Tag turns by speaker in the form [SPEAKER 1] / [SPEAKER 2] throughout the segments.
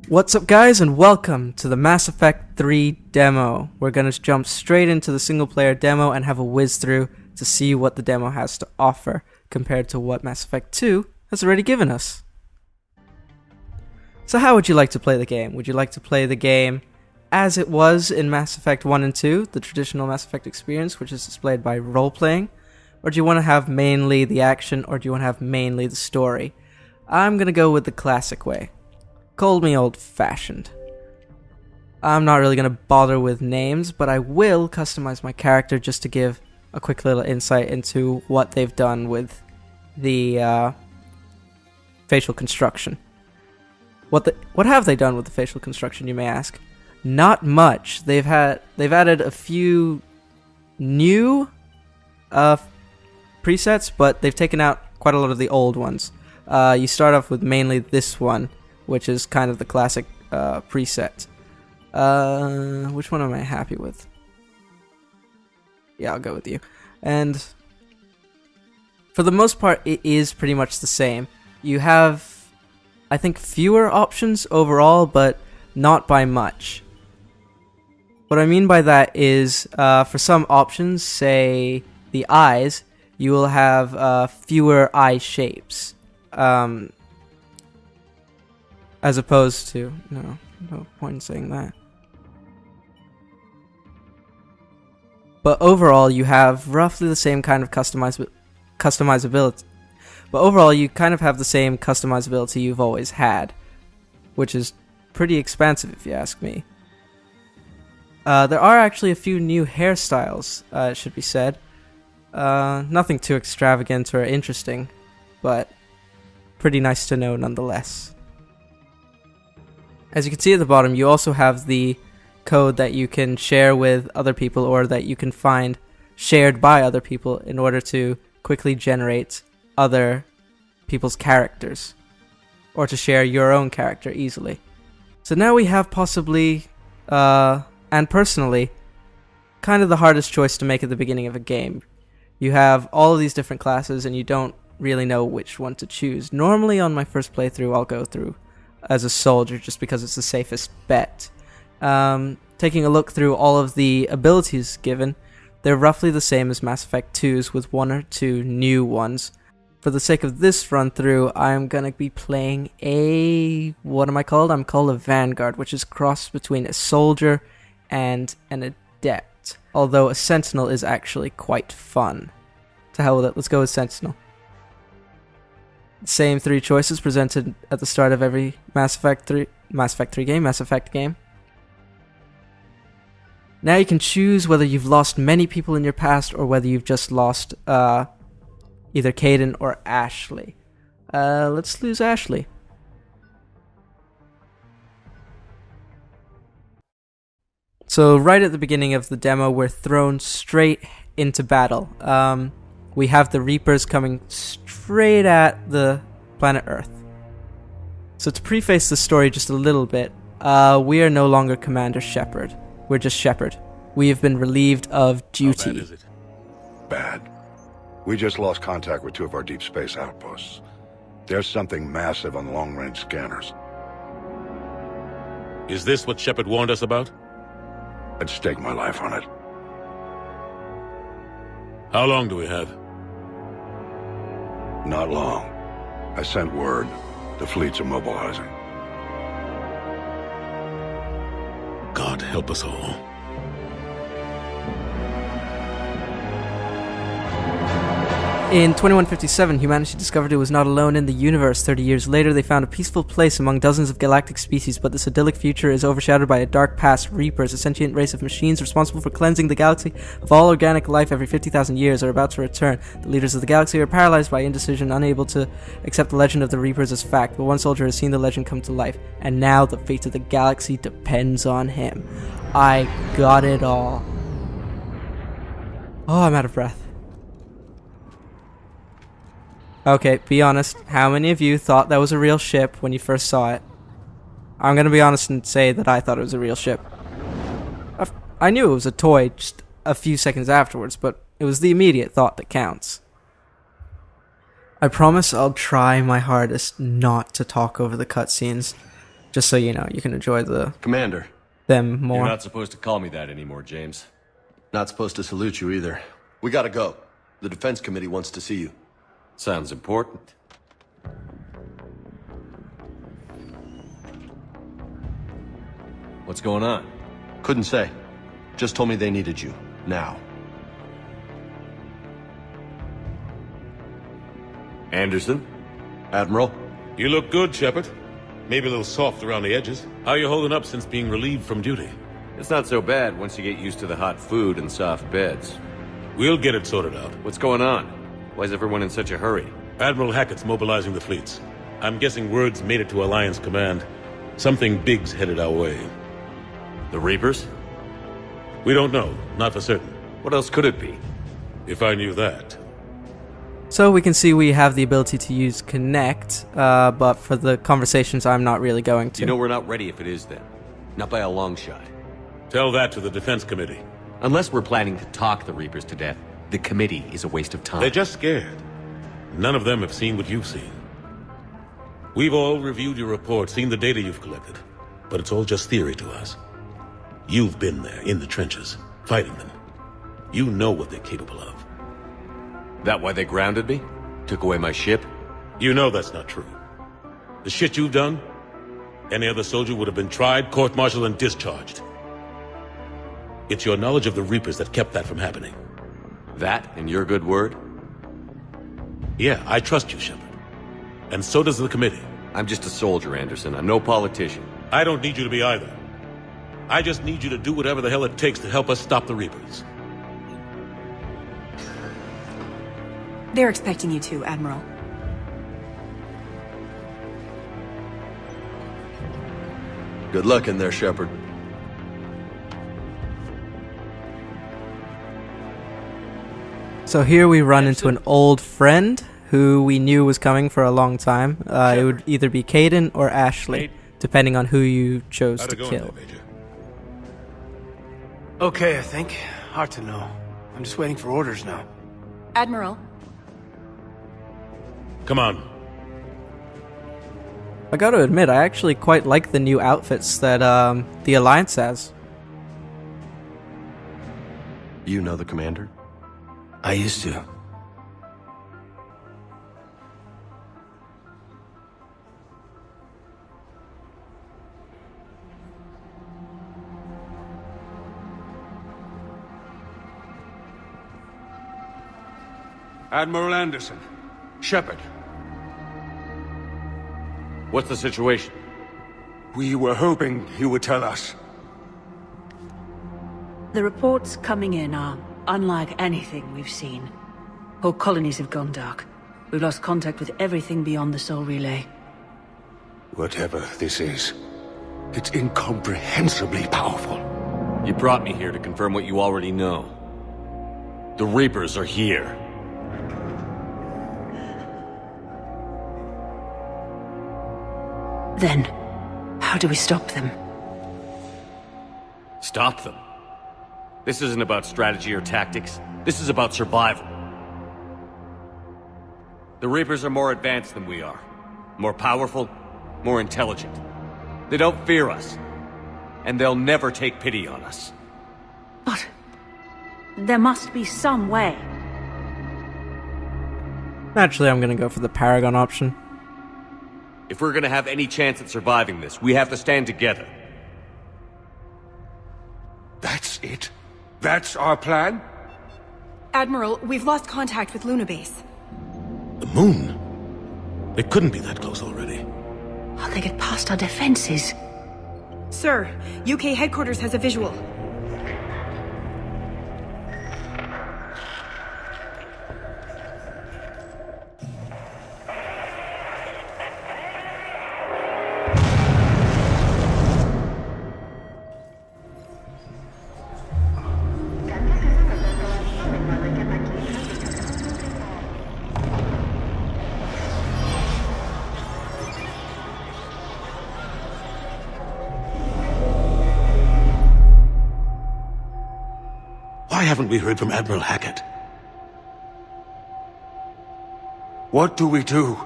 [SPEAKER 1] What's up guys, and welcome to the Mass Effect 3 demo. We're going to jump straight into the single player demo and have a whiz through to see what the demo has to offer compared to what Mass Effect 2 has already given us. So how would you like to play the game? Would you like to play the game as it was in Mass Effect 1 and 2, the traditional Mass Effect experience, which is displayed by role-playing? Or do you want to have mainly the action, or do you want to have mainly the story? I'm going to go with the classic way. Call me old-fashioned. I'm not really going to bother with names, but I will customize my character just to give a quick little insight into what they've done with the facial construction. What have they done with the facial construction, you may ask? Not much. They've added a few new presets, but they've taken out quite a lot of the old ones. You start off with mainly this one, which is kind of the classic preset. Which one am I happy with? Yeah, I'll go with you. And for the most part, it is pretty much the same. You have, I think, fewer options overall, but not by much. What I mean by that is, for some options, say the eyes, you will have fewer eye shapes. As opposed to... No point in saying that. But overall, you have roughly the same kind of customizability. But overall, you kind of have the same customizability you've always had, which is pretty expansive if you ask me. There are actually a few new hairstyles, it should be said. Nothing too extravagant or interesting, but pretty nice to know nonetheless. As you can see at the bottom, you also have the code that you can share with other people, or that you can find shared by other people in order to quickly generate other people's characters, or to share your own character easily. So now we have possibly, and personally, kind of the hardest choice to make at the beginning of a game. You have all of these different classes and you don't really know which one to choose. Normally on my first playthrough, I'll go through as a soldier just because it's the safest bet. Taking a look through all of the abilities given, they're roughly the same as Mass Effect 2's with one or two new ones. For the sake of this run through, I'm gonna be playing a... what am I called? I'm called a Vanguard, which is crossed between a soldier and an adept. Although a sentinel is actually quite fun. To hell with it, let's go with sentinel. Same three choices presented at the start of every Mass Effect game. Now you can choose whether you've lost many people in your past or whether you've just lost either Kaidan or Ashley. Let's lose Ashley. So right at the beginning of the demo, we're thrown straight into battle. We have the Reapers coming straight at the planet Earth. So to preface the story just a little bit, we are no longer Commander Shepard. We're just Shepard. We have been relieved of duty.
[SPEAKER 2] How bad is it?
[SPEAKER 3] Bad. We just lost contact with two of our deep space outposts. There's something massive on the long-range scanners.
[SPEAKER 2] Is this what Shepard warned us about?
[SPEAKER 3] I'd stake my life on it.
[SPEAKER 2] How long do we have?
[SPEAKER 3] Not long. I sent word. The fleet's immobilizing.
[SPEAKER 2] God help us all.
[SPEAKER 1] In 2157, humanity discovered it was not alone in the universe. 30 years later, they found a peaceful place among dozens of galactic species, but this idyllic future is overshadowed by a dark past. Reapers, a sentient race of machines responsible for cleansing the galaxy of all organic life every 50,000 years, are about to return. The leaders of the galaxy are paralyzed by indecision, unable to accept the legend of the Reapers as fact, but one soldier has seen the legend come to life, and now the fate of the galaxy depends on him. I got it all. Oh, I'm out of breath. Okay, be honest, how many of you thought that was a real ship when you first saw it? I'm gonna be honest and say that I thought it was a real ship. I knew it was a toy just a few seconds afterwards, but it was the immediate thought that counts. I promise I'll try my hardest not to talk over the cutscenes. just so you know, you can enjoy
[SPEAKER 4] Commander.
[SPEAKER 1] them more.
[SPEAKER 5] You're not supposed to call me that anymore, James.
[SPEAKER 4] Not supposed to salute you either. We gotta go. The Defense Committee wants to see you.
[SPEAKER 5] Sounds important. What's going on?
[SPEAKER 4] Couldn't say. Just told me they needed you. Now.
[SPEAKER 5] Anderson?
[SPEAKER 4] Admiral?
[SPEAKER 2] You look good, Shepard. Maybe a little soft around the edges. How you holding up since being relieved from duty?
[SPEAKER 5] It's not so bad once you get used to the hot food and soft beds.
[SPEAKER 2] We'll get it sorted out.
[SPEAKER 5] What's going on? Why is everyone in such a hurry?
[SPEAKER 2] Admiral Hackett's mobilizing the fleets. I'm guessing word's made it to Alliance Command. Something big's headed our way.
[SPEAKER 5] The Reapers?
[SPEAKER 2] We don't know, not for certain.
[SPEAKER 5] What else could it be?
[SPEAKER 2] If I knew that.
[SPEAKER 1] So we can see we have the ability to use Kinect, but for the conversations I'm not really going to.
[SPEAKER 5] You know we're not ready if it is then. Not by a long shot.
[SPEAKER 2] Tell that to the Defense Committee.
[SPEAKER 5] Unless we're planning to talk the Reapers to death, the committee is a waste of time.
[SPEAKER 2] They're just scared. None of them have seen what you've seen. We've all reviewed your report, seen the data you've collected, but it's all just theory to us. You've been there, in the trenches, fighting them. You know what they're capable of.
[SPEAKER 5] That why they grounded me? Took away my ship?
[SPEAKER 2] You know that's not true. The shit you've done, any other soldier would have been tried, court-martialed, and discharged. It's your knowledge of the Reapers that kept that from happening.
[SPEAKER 5] That and your good word?
[SPEAKER 2] Yeah, I trust you, Shepard. And so does the committee.
[SPEAKER 5] I'm just a soldier, Anderson. I'm no politician.
[SPEAKER 2] I don't need you to be either. I just need you to do whatever the hell it takes to help us stop the Reapers.
[SPEAKER 6] They're expecting you to, Admiral.
[SPEAKER 4] Good luck in there, Shepard.
[SPEAKER 1] So here we run into an old friend who we knew was coming for a long time. It would either be Caden or Ashley, depending on who you chose
[SPEAKER 2] How'd
[SPEAKER 1] to
[SPEAKER 2] it go,
[SPEAKER 1] kill.
[SPEAKER 2] Major?
[SPEAKER 7] Okay, I think. Hard to know. I'm just waiting for orders now.
[SPEAKER 6] Admiral,
[SPEAKER 2] Come on.
[SPEAKER 1] I gotta admit, I actually quite like the new outfits that the Alliance has.
[SPEAKER 4] You know the commander?
[SPEAKER 7] I used to.
[SPEAKER 8] Admiral Anderson. Shepard.
[SPEAKER 5] What's the situation?
[SPEAKER 8] We were hoping you would tell us.
[SPEAKER 6] the reports coming in are unlike anything we've seen. Whole colonies have gone dark. We've lost contact with everything beyond the Soul Relay.
[SPEAKER 8] Whatever this is, it's incomprehensibly powerful.
[SPEAKER 5] You brought me here to confirm what you already know. The Reapers are here.
[SPEAKER 6] Then, how do we stop them?
[SPEAKER 5] Stop them. This isn't about strategy or tactics. This is about survival. The Reapers are more advanced than we are. More powerful, more intelligent. They don't fear us. And they'll never take pity on us.
[SPEAKER 6] But there must be some way.
[SPEAKER 1] Naturally, I'm gonna go for the Paragon option.
[SPEAKER 5] If we're gonna have any chance at surviving this, we have to stand together.
[SPEAKER 8] That's it? That's our plan?
[SPEAKER 9] Admiral, we've lost contact with Luna Base.
[SPEAKER 2] The moon? It couldn't be that close already.
[SPEAKER 6] How'd they get past our defenses?
[SPEAKER 9] Sir, UK headquarters has a visual.
[SPEAKER 2] Why haven't we heard from Admiral Hackett?
[SPEAKER 8] What do we do?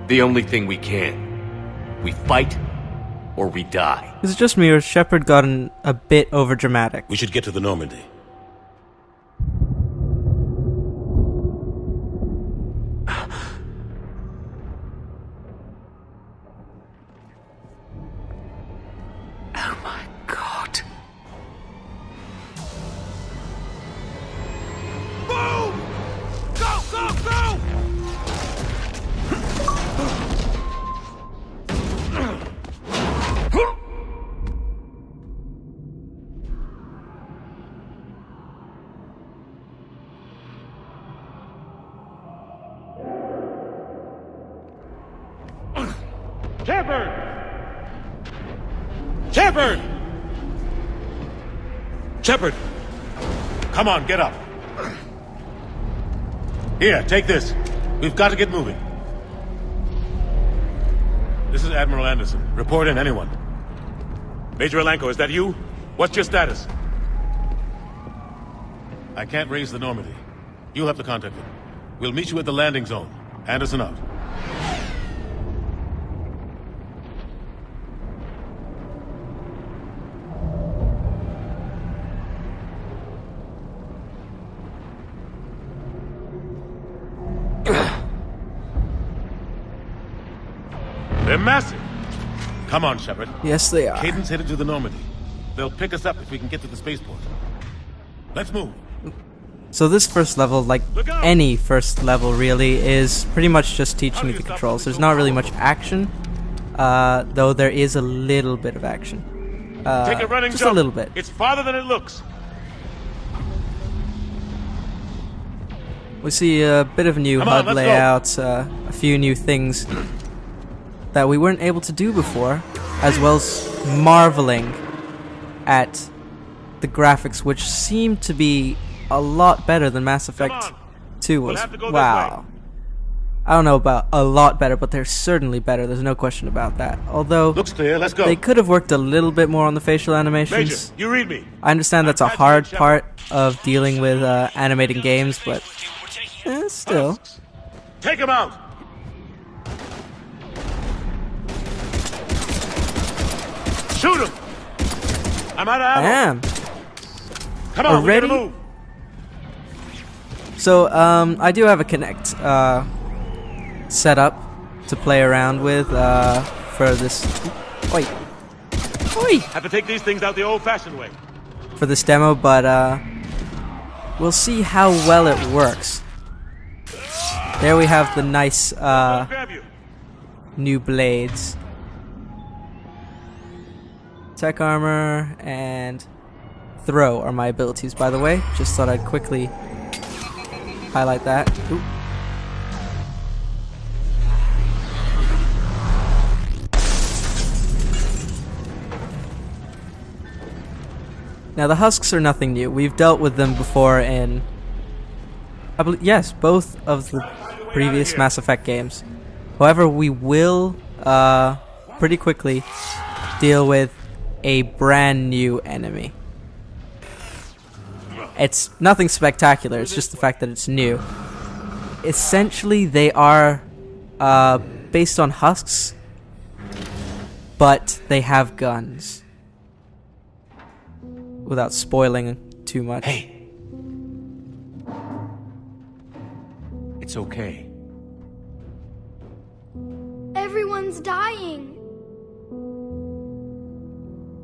[SPEAKER 5] The only thing we can. We fight, or we die.
[SPEAKER 1] Is it just me, or has Shepard gotten a bit overdramatic?
[SPEAKER 2] We should get to the Normandy.
[SPEAKER 6] Oh my god.
[SPEAKER 8] Boom! Go, go, go!
[SPEAKER 2] Shepard! Shepard! Shepard! Come on, get up. Here, take this. We've got to get moving. This is Admiral Anderson. Report in, anyone. Major Alanko, is that you? What's your status? I can't raise the Normandy. You'll have to contact them. We'll meet you at the landing zone. Anderson out. They're massive. Come on, Shepard.
[SPEAKER 1] Yes, they are.
[SPEAKER 2] Caden's headed to the Normandy. They'll pick us up if we can get to the spaceport. Let's move.
[SPEAKER 1] So this first level, like any first level really, is pretty much just teaching you the controls. There's not really much action, though there is a little bit of action.
[SPEAKER 2] Take a running
[SPEAKER 1] just
[SPEAKER 2] jump.
[SPEAKER 1] a little bit.
[SPEAKER 2] It's farther than it looks.
[SPEAKER 1] We see a bit of a new
[SPEAKER 2] Come on,
[SPEAKER 1] HUD
[SPEAKER 2] let's
[SPEAKER 1] layout, a few new things that we weren't able to do before, as well as marveling at the graphics, which seem to be a lot better than Mass Effect 2 was.
[SPEAKER 2] have to go this
[SPEAKER 1] Wow. I don't know about a lot better, but they're certainly better. There's no question about that. Although,
[SPEAKER 2] Looks clear. Let's go.
[SPEAKER 1] they could have worked a little bit more on the facial
[SPEAKER 2] Major,
[SPEAKER 1] animations.
[SPEAKER 2] you read me.
[SPEAKER 1] I understand that's a hard part of dealing with animating games, but still.
[SPEAKER 2] Take him out. Shoot him. I'm out of
[SPEAKER 1] I
[SPEAKER 2] ammo.
[SPEAKER 1] am.
[SPEAKER 2] Come on, we
[SPEAKER 1] Already?
[SPEAKER 2] gotta move.
[SPEAKER 1] So, I do have a Kinect set up to play around with for this. Oi.
[SPEAKER 2] Have to take these things out the old-fashioned way.
[SPEAKER 1] For this demo, but we'll see how well it works. There we have the nice
[SPEAKER 2] Grab you.
[SPEAKER 1] new blades. Tech armor and throw are my abilities, by the way. Just thought I'd quickly highlight that. Ooh. Now the husks are nothing new. We've dealt with them before in, I believe, yes, both of the previous Mass Effect games. However, we will pretty quickly deal with a brand new enemy. It's nothing spectacular, it's just the fact that it's new. Essentially, they are based on husks, but they have guns. Without spoiling too much.
[SPEAKER 5] Hey. It's okay.
[SPEAKER 10] Everyone's dying.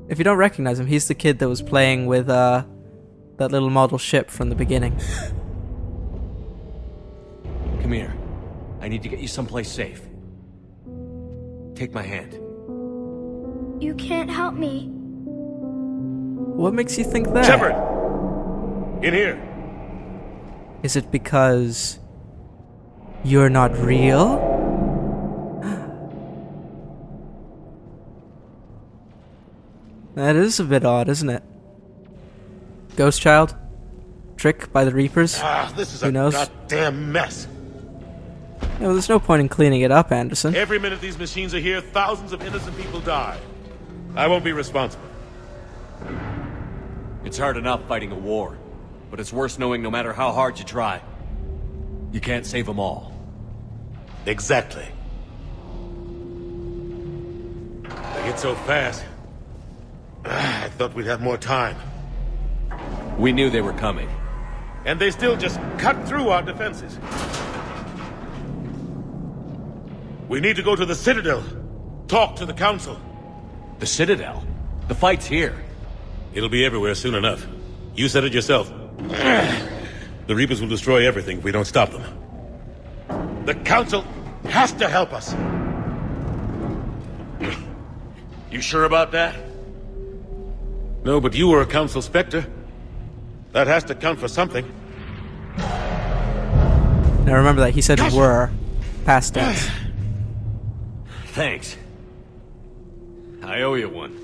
[SPEAKER 1] If you don't recognize him, he's the kid that was playing with that little model ship from the beginning.
[SPEAKER 5] Come here. I need to get you someplace safe. Take my hand.
[SPEAKER 10] You can't help me.
[SPEAKER 1] What makes you think that?
[SPEAKER 2] Shepard! In here.
[SPEAKER 1] Is it because you're not real? That is a bit odd, isn't it? Ghost child? Trick by the Reapers?
[SPEAKER 2] This is
[SPEAKER 1] Who
[SPEAKER 2] a
[SPEAKER 1] knows?
[SPEAKER 2] goddamn mess.
[SPEAKER 1] No, there's no point in cleaning it up, Anderson.
[SPEAKER 2] Every minute these machines are here, thousands of innocent people die. I won't be responsible.
[SPEAKER 5] It's hard enough fighting a war, but it's worse knowing no matter how hard you try, you can't save them all.
[SPEAKER 2] Exactly. It's so fast. I thought we'd have more time.
[SPEAKER 5] We knew they were coming.
[SPEAKER 2] And they still just cut through our defenses. We need to go to the Citadel. Talk to the Council.
[SPEAKER 5] The Citadel? The fight's here.
[SPEAKER 2] It'll be everywhere soon enough. You said it yourself. The Reapers will destroy everything if we don't stop them. The Council has to help us.
[SPEAKER 5] You sure about that?
[SPEAKER 2] No, but you were a Council Spectre. That has to count for something.
[SPEAKER 1] Now remember that he said were, past tense.
[SPEAKER 5] Thanks. I owe you one.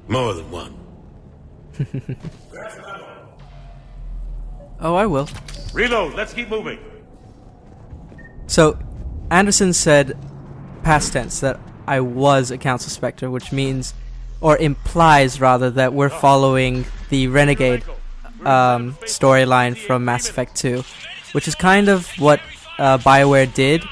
[SPEAKER 2] More than one.
[SPEAKER 1] Oh, I will.
[SPEAKER 2] Reload, let's keep moving.
[SPEAKER 1] So, Anderson said, past tense, that I was a Council Spectre, which means, or implies rather, that we're following the Renegade storyline from Mass Effect 2, which is kind of what BioWare did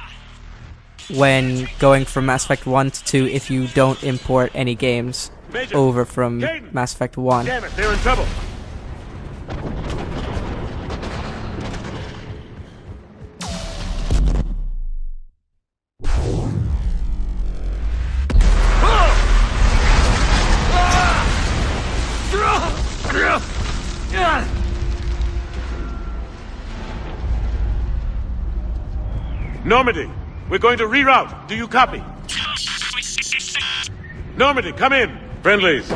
[SPEAKER 1] when going from Mass Effect 1 to 2 if you don't import any games over from Mass Effect 1.
[SPEAKER 2] Damn it, they're in trouble. Normandy, we're going to reroute. Do you copy? Normandy, come in. Friendlies.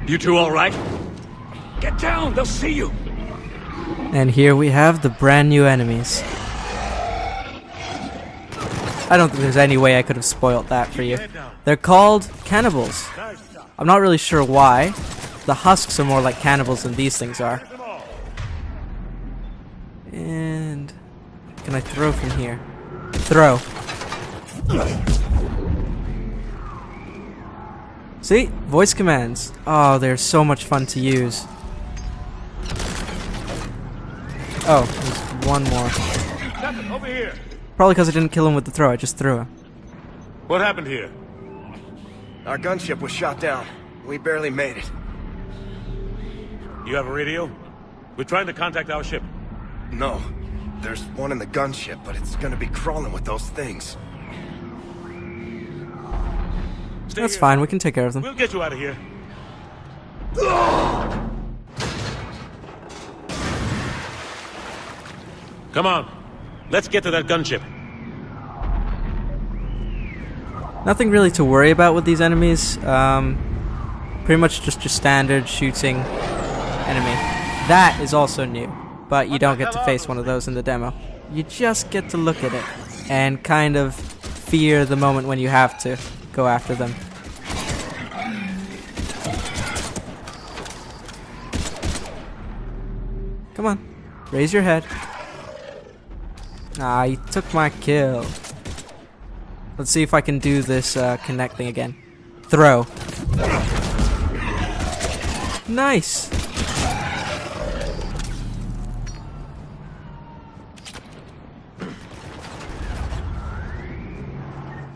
[SPEAKER 5] You two all right?
[SPEAKER 8] Get down, they'll see you.
[SPEAKER 1] And here we have the brand new enemies. I don't think there's any way I could have spoiled that for you. They're called cannibals. I'm not really sure why. The husks are more like cannibals than these things are. And can I throw from here? Throw. See? Voice commands. Oh, they're so much fun to use. Oh, there's one more.
[SPEAKER 2] Over here.
[SPEAKER 1] Probably because I didn't kill him with the throw, I just threw him.
[SPEAKER 2] What happened here?
[SPEAKER 7] Our gunship was shot down. We barely made it.
[SPEAKER 2] You have a radio? We're trying to contact our ship.
[SPEAKER 7] No. There's one in the gunship, but it's gonna be crawling with those things.
[SPEAKER 1] That's fine, we can take care of them.
[SPEAKER 2] We'll get you out of here. Come on. Let's get to that gunship.
[SPEAKER 1] Nothing really to worry about with these enemies. Pretty much just your standard shooting enemy. That is also new, but you don't get to face one of those in the demo. You just get to look at it and kind of fear the moment when you have to go after them. Come on, raise your head. Ah, you took my kill. Let's see if I can do this Kinect thing again. Throw. Nice.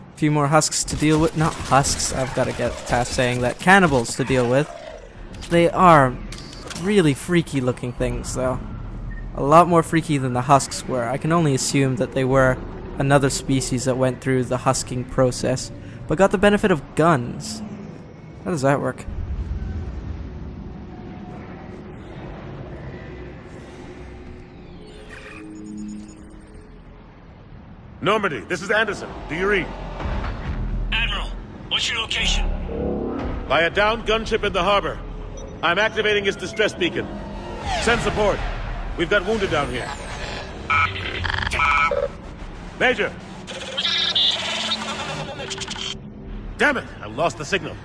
[SPEAKER 1] A few more husks to deal with. Not husks, I've got to get past saying that. Cannibals to deal with. They are really freaky looking things though. A lot more freaky than the husks were. I can only assume that they were another species that went through the husking process, but got the benefit of guns. How does that work?
[SPEAKER 2] Normandy, this is Anderson. Do you read?
[SPEAKER 11] Admiral, what's your location?
[SPEAKER 2] By a downed gunship in the harbor. I'm activating its distress beacon. Send support. We've got wounded down here. Major! Damn it! I lost the signal.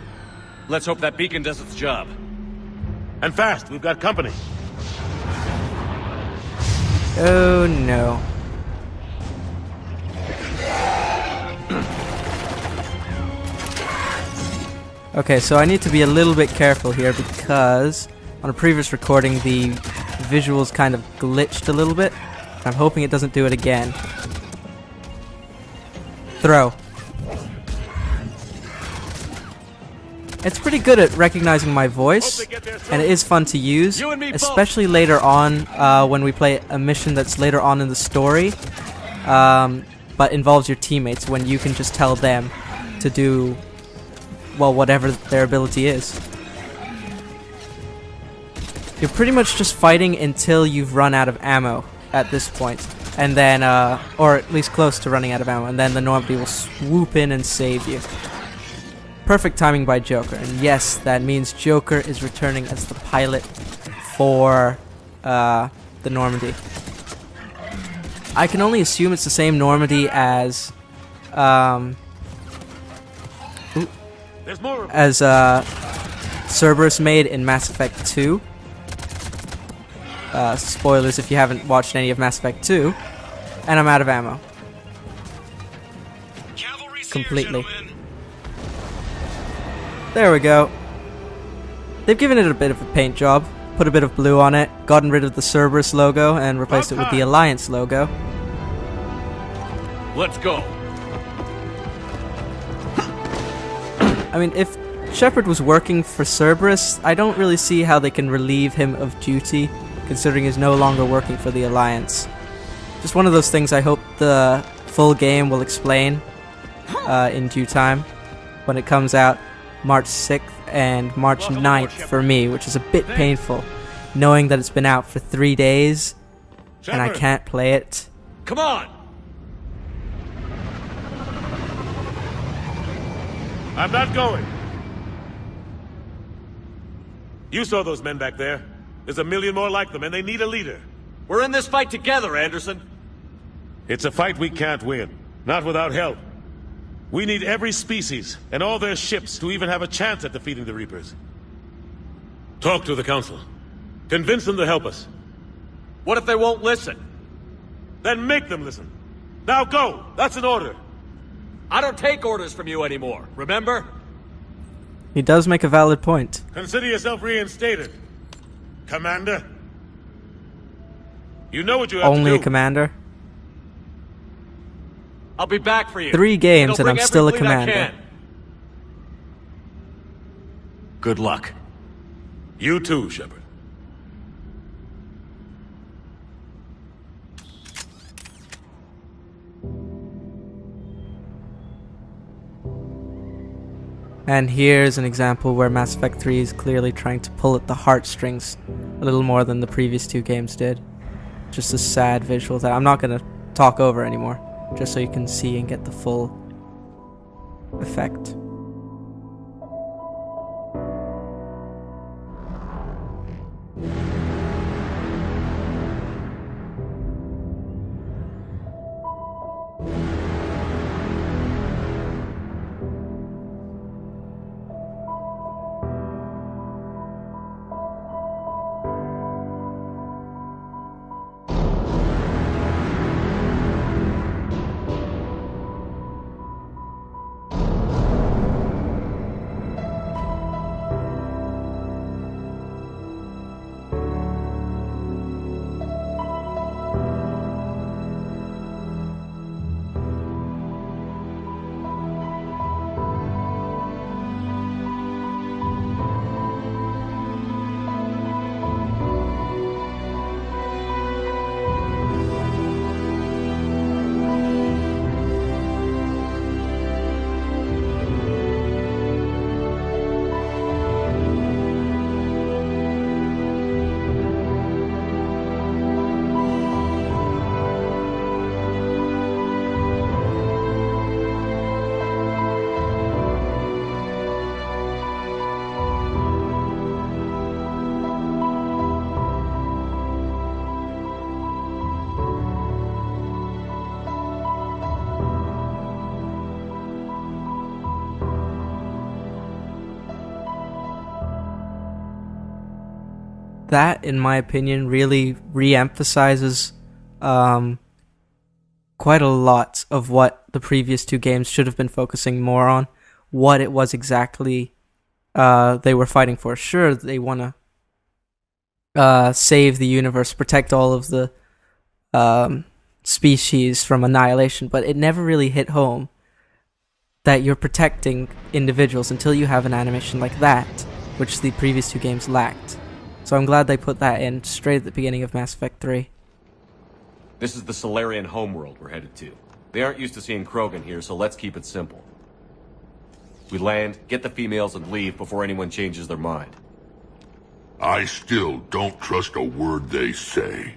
[SPEAKER 5] Let's hope that beacon does its job.
[SPEAKER 2] And fast, we've got company.
[SPEAKER 1] Oh no. Okay, so I need to be a little bit careful here because on a previous recording the visuals kind of glitched a little bit. I'm hoping it doesn't do it again. Throw. It's pretty good at recognizing my voice, and it is fun to use, especially later on when we play a mission that's later on in the story, but involves your teammates, when you can just tell them to do, well, whatever their ability is. You're pretty much just fighting until you've run out of ammo at this point, and then, or at least close to running out of ammo, and then the Normandy will swoop in and save you. Perfect timing by Joker, and yes, that means Joker is returning as the pilot for the Normandy. I can only assume it's the same Normandy as Cerberus made in Mass Effect 2. Spoilers if you haven't watched any of Mass Effect 2. And I'm out of ammo. Completely. There we go. They've given it a bit of a paint job, put a bit of blue on it, gotten rid of the Cerberus logo, and replaced it with the Alliance logo.
[SPEAKER 5] Let's go.
[SPEAKER 1] I mean, if Shepard was working for Cerberus, I don't really see how they can relieve him of duty, considering he's no longer working for the Alliance. Just one of those things I hope the full game will explain in due time when it comes out March 6th and March 9th for me, which is a bit painful, knowing that it's been out for 3 days and I can't play it.
[SPEAKER 5] Come on!
[SPEAKER 2] I'm not going. You saw those men back there. There's a million more like them, and they need a leader.
[SPEAKER 5] We're in this fight together, Anderson.
[SPEAKER 2] It's a fight we can't win, not without help. We need every species and all their ships to even have a chance at defeating the Reapers. Talk to the Council. Convince them to help us.
[SPEAKER 5] What if they won't listen?
[SPEAKER 2] Then make them listen. Now go! That's an order.
[SPEAKER 5] I don't take orders from you anymore, remember?
[SPEAKER 1] He does make a valid point.
[SPEAKER 2] Consider yourself reinstated, Commander. You know what you have to do.
[SPEAKER 1] Only a commander?
[SPEAKER 5] I'll be back for you.
[SPEAKER 1] 3 games and I'm still a commander.
[SPEAKER 5] Good luck.
[SPEAKER 2] You too, Shepard.
[SPEAKER 1] And here's an example where Mass Effect 3 is clearly trying to pull at the heartstrings a little more than the previous 2 games did. Just a sad visual that I'm not going to talk over anymore, just so you can see and get the full effect. That, in my opinion, really re-emphasizes quite a lot of what the previous 2 games should have been focusing more on, what it was exactly they were fighting for. Sure, they want to save the universe, protect all of the species from annihilation, but it never really hit home that you're protecting individuals until you have an animation like that, which the previous 2 games lacked. So I'm glad they put that in straight at the beginning of Mass Effect 3.
[SPEAKER 5] This is the Solarian homeworld we're headed to. They aren't used to seeing Krogan here, so let's keep it simple. We land, get the females, and leave before anyone changes their mind.
[SPEAKER 8] I still don't trust a word they say.